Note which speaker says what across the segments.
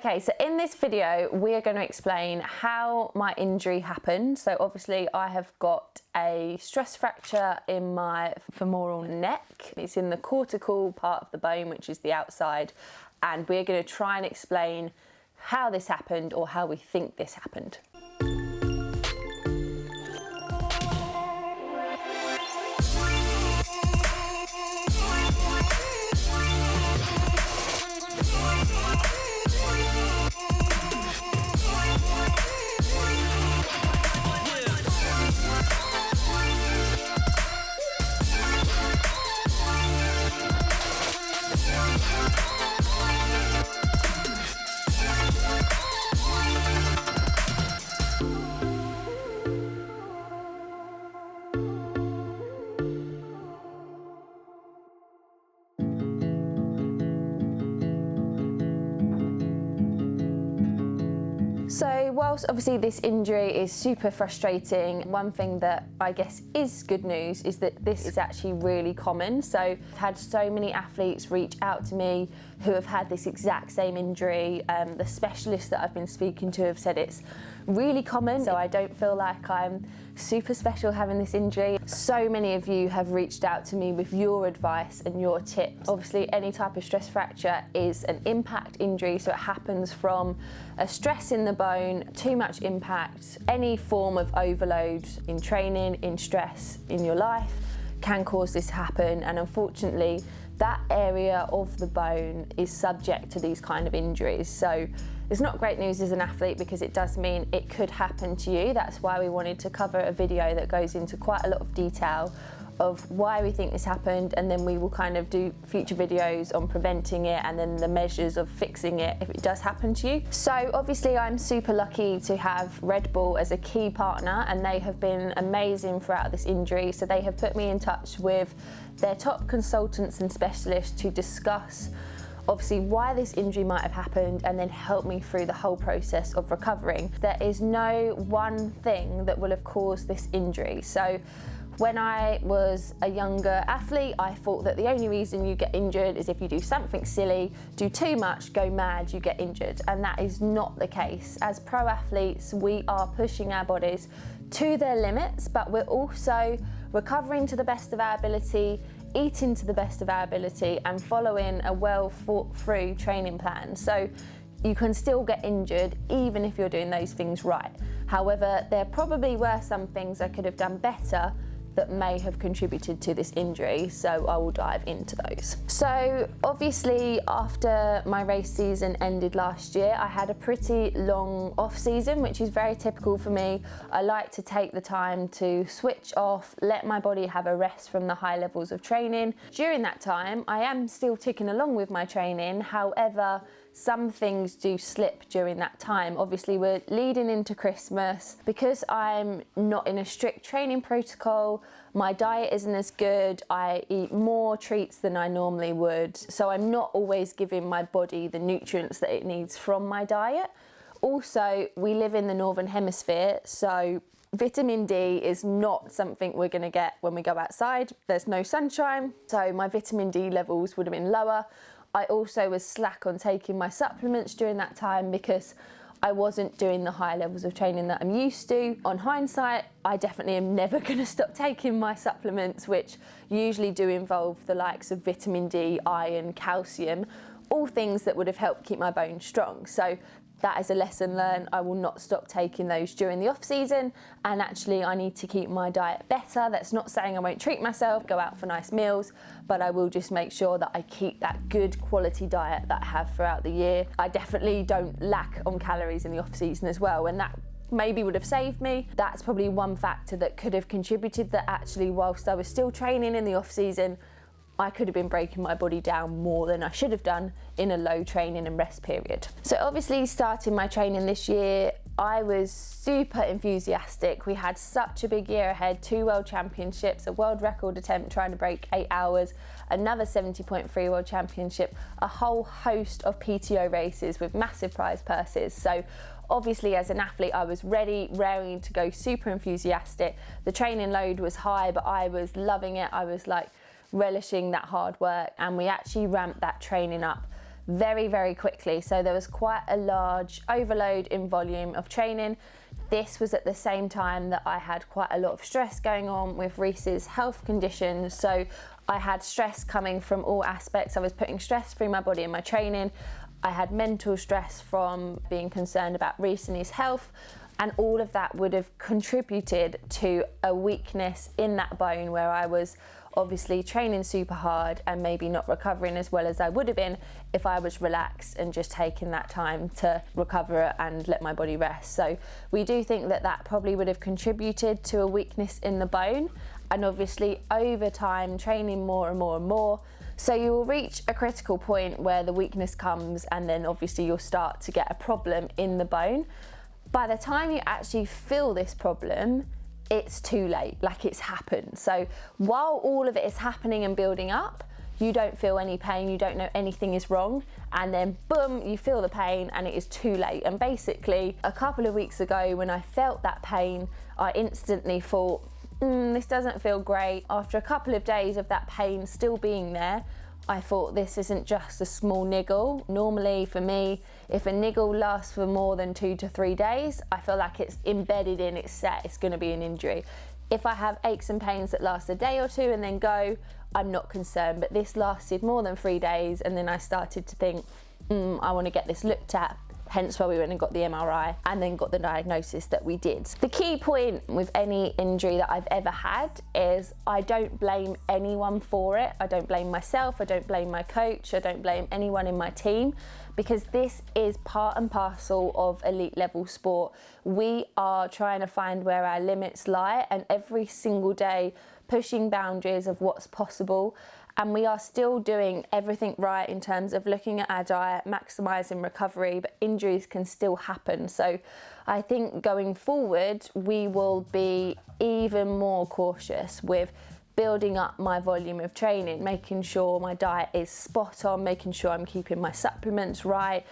Speaker 1: Okay, so in this video, we are going to explain how my injury happened. So obviously I have got a stress fracture in my femoral neck. It's in the cortical part of the bone, which is the outside. And we're going to try and explain how this happened or how we think this happened. So whilst obviously this injury is super frustrating, one thing that I guess is good news is that this is actually really common. So I've had so many athletes reach out to me who have had this exact same injury. The specialists that I've been speaking to have said it's really common, so I don't feel like I'm super special having this injury. So many of you have reached out to me with your advice and your tips. Obviously any type of stress fracture is an impact injury, so it happens from a stress in the bone, too much impact, any form of overload in training, in stress in your life can cause this to happen, and unfortunately that area of the bone is subject to these kind of injuries. So it's not great news as an athlete because it does mean it could happen to you. That's why we wanted to cover a video that goes into quite a lot of detail of why we think this happened, and then we will kind of do future videos on preventing it and then the measures of fixing it if it does happen to you. So obviously I'm super lucky to have Red Bull as a key partner, and they have been amazing throughout this injury. So they have put me in touch with their top consultants and specialists to discuss obviously why this injury might have happened and then help me through the whole process of recovering. There is no one thing that will have caused this injury. So when I was a younger athlete, I thought that the only reason you get injured is if you do something silly, do too much, go mad, you get injured. And that is not the case. As pro athletes, we are pushing our bodies to their limits, but we're also recovering to the best of our ability, eating to the best of our ability, and following a well thought through training plan. So you can still get injured even if you're doing those things right. However, there probably were some things I could have done better that may have contributed to this injury, so I will dive into those. So obviously after my race season ended last year, I had a pretty long off season, which is very typical for me. I like to take the time to switch off, let my body have a rest from the high levels of training. During that time, I am still ticking along with my training, however, some things do slip during that time. Obviously we're leading into Christmas. Because I'm not in a strict training protocol, my diet isn't as good, I eat more treats than I normally would, so I'm not always giving my body the nutrients that it needs from my diet. Also, we live in the Northern Hemisphere, so vitamin D is not something we're gonna get when we go outside. There's no sunshine, so my vitamin D levels would have been lower. I also was slack on taking my supplements during that time because I wasn't doing the high levels of training that I'm used to. On hindsight, I definitely am never going to stop taking my supplements, which usually do involve the likes of vitamin D, iron, calcium, all things that would have helped keep my bones strong. So that is a lesson learned. I will not stop taking those during the off season, and actually I need to keep my diet better. That's not saying I won't treat myself, go out for nice meals, but I will just make sure that I keep that good quality diet that I have throughout the year. I definitely don't lack on calories in the off season as well, and that maybe would have saved me. That's probably one factor that could have contributed, that actually whilst I was still training in the off season, I could have been breaking my body down more than I should have done in a low training and rest period. So obviously starting my training this year, I was super enthusiastic. We had such a big year ahead, 2 world championships, a world record attempt trying to break 8 hours, another 70.3 world championship, a whole host of PTO races with massive prize purses. So obviously as an athlete, I was ready, raring to go, super enthusiastic. The training load was high, but I was loving it. I was like relishing that hard work, and we actually ramped that training up very, very quickly. So there was quite a large overload in volume of training. This was at the same time that I had quite a lot of stress going on with Reese's health conditions. So I had stress coming from all aspects. I was putting stress through my body in my training. I had mental stress from being concerned about Reese and his health. And all of that would have contributed to a weakness in that bone where I was obviously training super hard and maybe not recovering as well as I would have been if I was relaxed and just taking that time to recover and let my body rest. So we do think that that probably would have contributed to a weakness in the bone, and obviously over time training more and more and more, so you will reach a critical point where the weakness comes, and then obviously you'll start to get a problem in the bone. By the time you actually feel this problem, it's too late, like it's happened. So while all of it is happening and building up, you don't feel any pain, you don't know anything is wrong, and then boom, you feel the pain and it is too late. And basically, a couple of weeks ago when I felt that pain, I instantly thought, this doesn't feel great. After a couple of days of that pain still being there, I thought this isn't just a small niggle. Normally for me, if a niggle lasts for more than 2 to 3 days, I feel like it's embedded in, it's set, it's gonna be an injury. If I have aches and pains that last a day or two and then go, I'm not concerned. But this lasted more than 3 days, and then I started to think, I wanna get this looked at. Hence why we went and got the MRI and then got the diagnosis that we did. The key point with any injury that I've ever had is I don't blame anyone for it. I don't blame myself, I don't blame my coach, I don't blame anyone in my team, because this is part and parcel of elite level sport. We are trying to find where our limits lie, and every single day pushing boundaries of what's possible. And we are still doing everything right in terms of looking at our diet, maximising recovery, but injuries can still happen. So I think going forward, we will be even more cautious with building up my volume of training, making sure my diet is spot on, making sure I'm keeping my supplements right.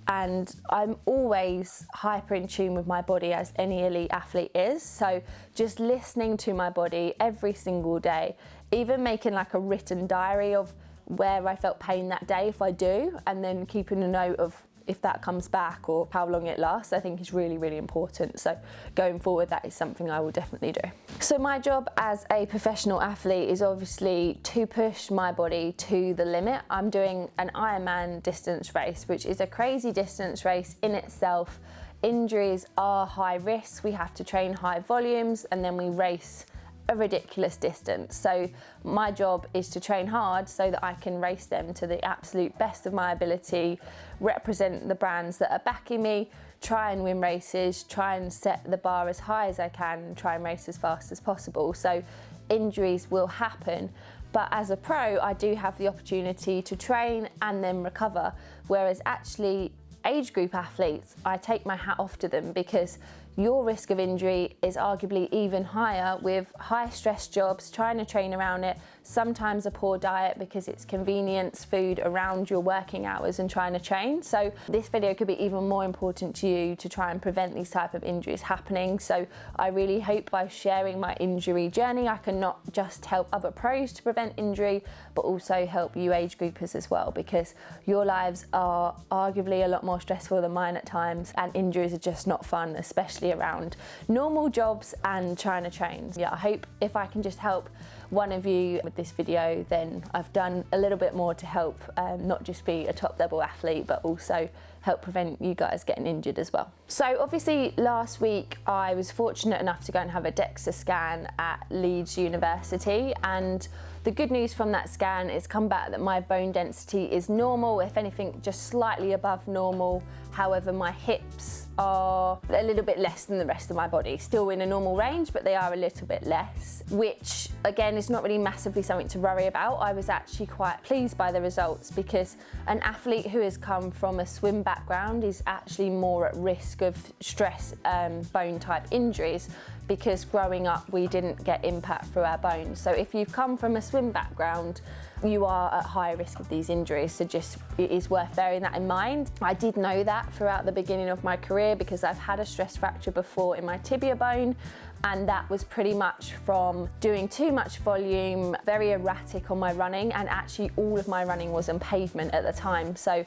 Speaker 1: And I'm always hyper in tune with my body, as any elite athlete is. So just listening to my body every single day, even making like a written diary of where I felt pain that day if I do, and then keeping a note of if that comes back or how long it lasts, I think is really, really important. So going forward, that is something I will definitely do. So my job as a professional athlete is obviously to push my body to the limit. I'm doing an Ironman distance race, which is a crazy distance race in itself. Injuries are high risk. We have to train high volumes, and then we race a ridiculous distance. So my job is to train hard so that I can race them to the absolute best of my ability, represent the brands that are backing me, try and win races, try and set the bar as high as I can, and try and race as fast as possible. So injuries will happen, but as a pro, I do have the opportunity to train and then recover, whereas actually age group athletes, I take my hat off to them, because your risk of injury is arguably even higher with high stress jobs, trying to train around it, sometimes a poor diet because it's convenience food around your working hours and trying to train. So this video could be even more important to you to try and prevent these type of injuries happening. So I really hope by sharing my injury journey, I can not just help other pros to prevent injury, but also help you age groupers as well, because your lives are arguably a lot more stressful than mine at times, and injuries are just not fun, especially around normal jobs and trying to train. Yeah, I hope if I can just help one of you with this video, then I've done a little bit more to help not just be a top level athlete, but also help prevent you guys getting injured as well. So obviously last week I was fortunate enough to go and have a DEXA scan at Leeds University, and the good news from that scan is come back that my bone density is normal, if anything just slightly above normal. However, my hips are a little bit less than the rest of my body, still in a normal range, but they are a little bit less, which again is not really massively something to worry about. I was actually quite pleased by the results, because an athlete who has come from a swim background is actually more at risk of stress bone type injuries. because growing up we didn't get impact through our bones. So if you've come from a swim background, you are at higher risk of these injuries, so just it is worth bearing that in mind. I did know that throughout the beginning of my career because I've had a stress fracture before in my tibia bone, and that was pretty much from doing too much volume, very erratic on my running, and actually all of my running was on pavement at the time. So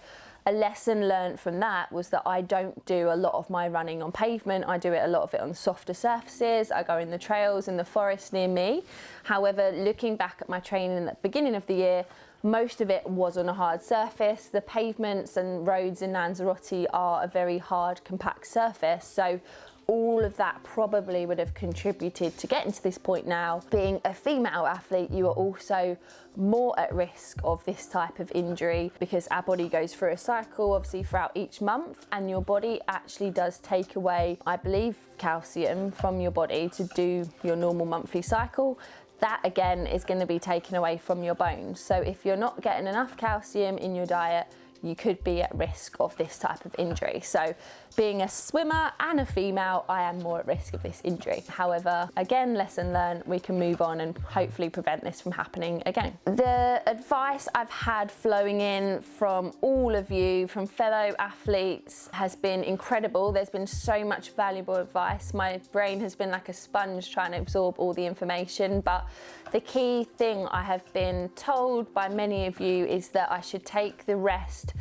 Speaker 1: a lesson learned from that was that I don't do a lot of my running on pavement. I do a lot of it on softer surfaces. I go in the trails in the forest near me. However, looking back at my training at the beginning of the year, most of it was on a hard surface. The pavements and roads in Lanzarote are a very hard, compact surface. So all of that probably would have contributed to getting to this point now. Being a female athlete, you are also more at risk of this type of injury because our body goes through a cycle, obviously, throughout each month, and your body actually does take away, I believe, calcium from your body to do your normal monthly cycle. That again is going to be taken away from your bones. So if you're not getting enough calcium in your diet, you could be at risk of this type of injury. So being a swimmer and a female, I am more at risk of this injury. However, again, lesson learned, we can move on and hopefully prevent this from happening again. The advice I've had flowing in from all of you, from fellow athletes, has been incredible. There's been so much valuable advice. My brain has been like a sponge trying to absorb all the information, but the key thing I have been told by many of you is that I should take the rest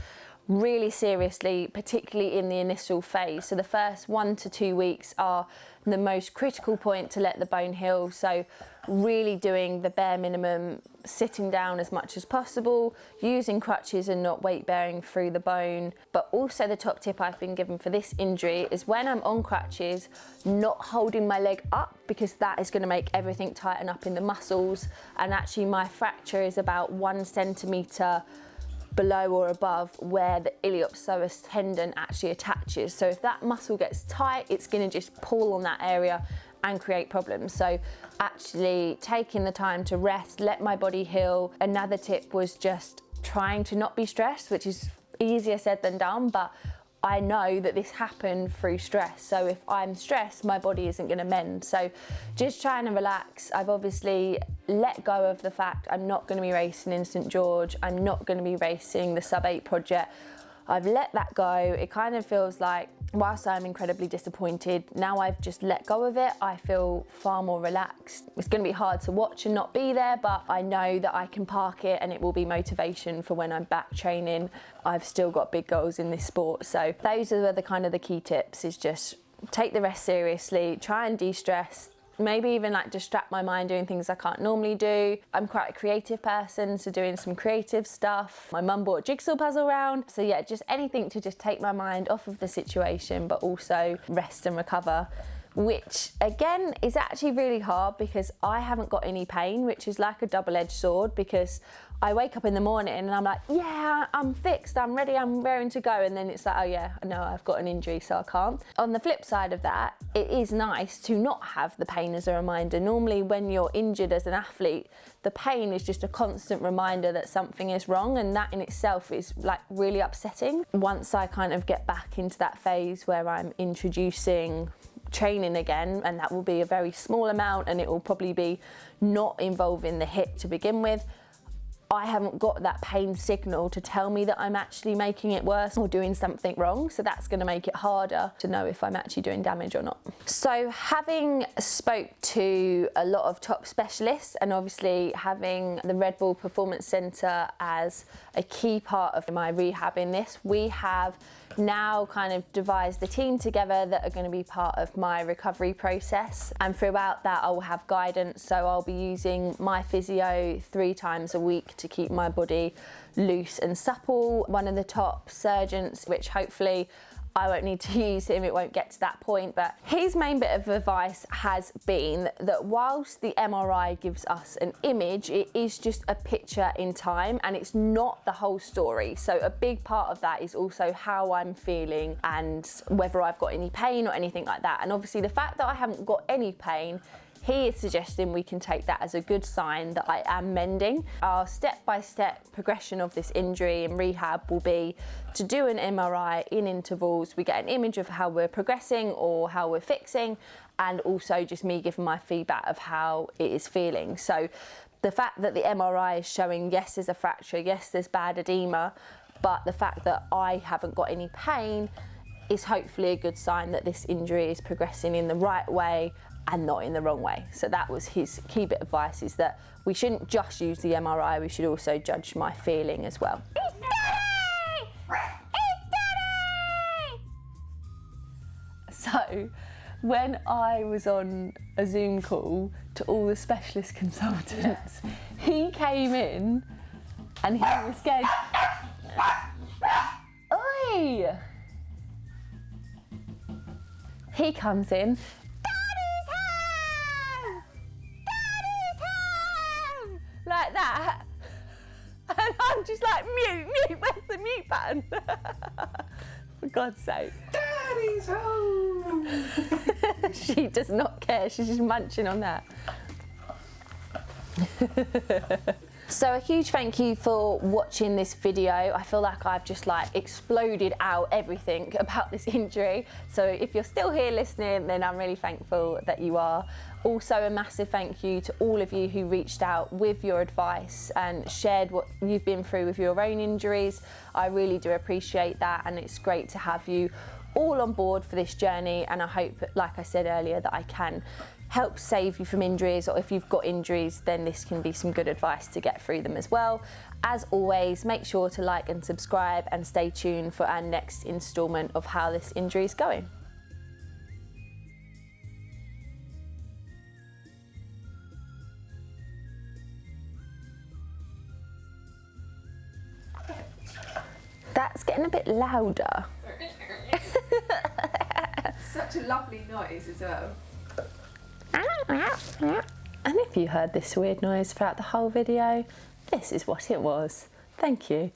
Speaker 1: really seriously, particularly in the initial phase. So the first 1 to 2 weeks are the most critical point to let the bone heal. So really doing the bare minimum, sitting down as much as possible, using crutches and not weight bearing through the bone. But also the top tip I've been given for this injury is when I'm on crutches, not holding my leg up, because that is going to make everything tighten up in the muscles. And actually my fracture is about 1 centimetre below or above where the iliopsoas tendon actually attaches. So if that muscle gets tight, it's going to just pull on that area and create problems. So actually taking the time to rest, let my body heal. Another tip was just trying to not be stressed, which is easier said than done, but I know that this happened through stress. So if I'm stressed, my body isn't going to mend. So just trying to relax. I've obviously let go of the fact I'm not going to be racing in St George. I'm not going to be racing the Sub-8 project. I've let that go. It kind of feels like, whilst I'm incredibly disappointed, now I've just let go of it, I feel far more relaxed. It's going to be hard to watch and not be there, but I know that I can park it and it will be motivation for when I'm back training. I've still got big goals in this sport. So those are the kind of the key tips, is just take the rest seriously, try and de-stress, maybe even like distract my mind doing things I can't normally do. I'm quite a creative person, so doing some creative stuff. My mum bought a jigsaw puzzle round. So yeah, just anything to just take my mind off of the situation, but also rest and recover, which again is actually really hard because I haven't got any pain, which is like a double-edged sword, because I wake up in the morning and I'm like, yeah, I'm fixed, I'm ready, I'm raring to go. And then it's like, oh yeah, no, I've got an injury, so I can't. On the flip side of that, it is nice to not have the pain as a reminder. Normally when you're injured as an athlete, the pain is just a constant reminder that something is wrong, and that in itself is like really upsetting. Once I kind of get back into that phase where I'm introducing training again, and that will be a very small amount, and it will probably be not involving the hip to begin with, I haven't got that pain signal to tell me that I'm actually making it worse or doing something wrong. So that's going to make it harder to know if I'm actually doing damage or not. So having spoke to a lot of top specialists, and obviously having the Red Bull Performance Centre as a key part of my rehab in this, we have now kind of devised a team together that are going to be part of my recovery process. And throughout that, I will have guidance. So I'll be using my physio 3 times a week to keep my body loose and supple. One of the top surgeons, which hopefully I won't need to use him, it won't get to that point, but his main bit of advice has been that whilst the MRI gives us an image, it is just a picture in time and it's not the whole story. So a big part of that is also how I'm feeling and whether I've got any pain or anything like that. And obviously the fact that I haven't got any pain, He is suggesting we can take that as a good sign that I am mending. Our step-by-step progression of this injury in rehab will be to do an MRI in intervals. We get an image of how we're progressing or how we're fixing, and also just me giving my feedback of how it is feeling. So the fact that the MRI is showing, yes, there's a fracture, yes, there's bad edema, but the fact that I haven't got any pain is hopefully a good sign that this injury is progressing in the right way and not in the wrong way. So that was his key bit of advice, is that we shouldn't just use the MRI, we should also judge my feeling as well. It's Daddy! It's Daddy! So when I was on a Zoom call to all the specialist consultants, he came in and he was scared. Oi! He comes in, Daddy's home! Daddy's home! Like that. And I'm just like, mute, where's the mute button? For God's sake.
Speaker 2: Daddy's home!
Speaker 1: She does not care, she's just munching on that. So a huge thank you for watching this video. I feel like I've just like exploded out everything about this injury. So if you're still here listening, then I'm really thankful that you are. Also a massive thank you to all of you who reached out with your advice and shared what you've been through with your own injuries. I really do appreciate that, and it's great to have you all on board for this journey, and I hope, like I said earlier, that I can help save you from injuries, or if you've got injuries, then this can be some good advice to get through them as well. As always, make sure to like and subscribe and stay tuned for our next instalment of how this injury is going. That's getting a bit louder.
Speaker 2: Such a lovely noise as well.
Speaker 1: And if you heard this weird noise throughout the whole video, this is what it was. Thank you.